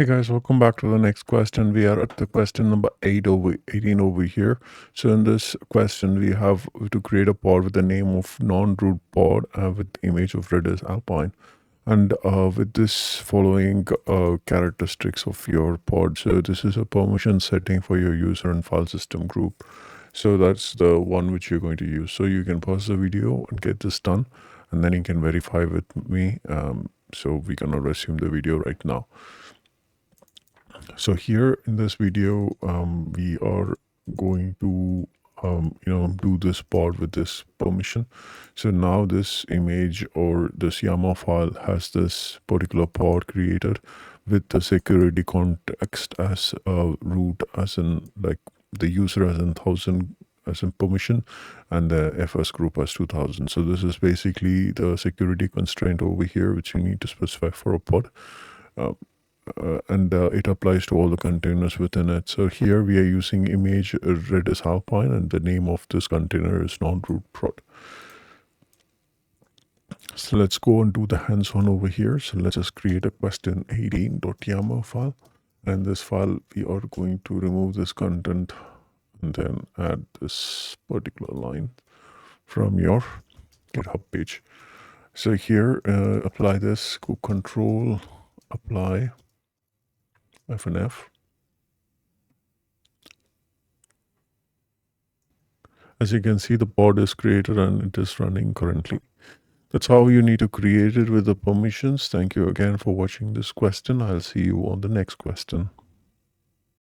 Hey guys, welcome back to the next question. We are at the question number 18 over here. So in this question, we have to create a pod with the name of non-root pod with image of Redis Alpine. And with this following characteristics of your pod. So this is a permission setting for your user and file system group. So that's the one which you're going to use. So you can pause the video and get this done. And then you can verify with me. So we're going to resume the video right now. So here in this video, we are going to, do this pod with this permission. So now this image or this YAML file has this particular pod created with the security context as root, as in like the user as in 1000 as in permission, and the FS group as 2000. So this is basically the security constraint over here, which you need to specify for a pod. And it applies to all the containers within it. So here we are using image Redis Alpine, and the name of this container is non-root prod. So let's go and do the hands-on over here. So let's just create a question18.yaml file. And this file, we are going to remove this content and then add this particular line from your GitHub page. So here, apply this, go control, apply, F&F. As you can see, the pod is created and it is running currently. That's how you need to create it with the permissions. Thank you again for watching this question. I'll see you on the next question.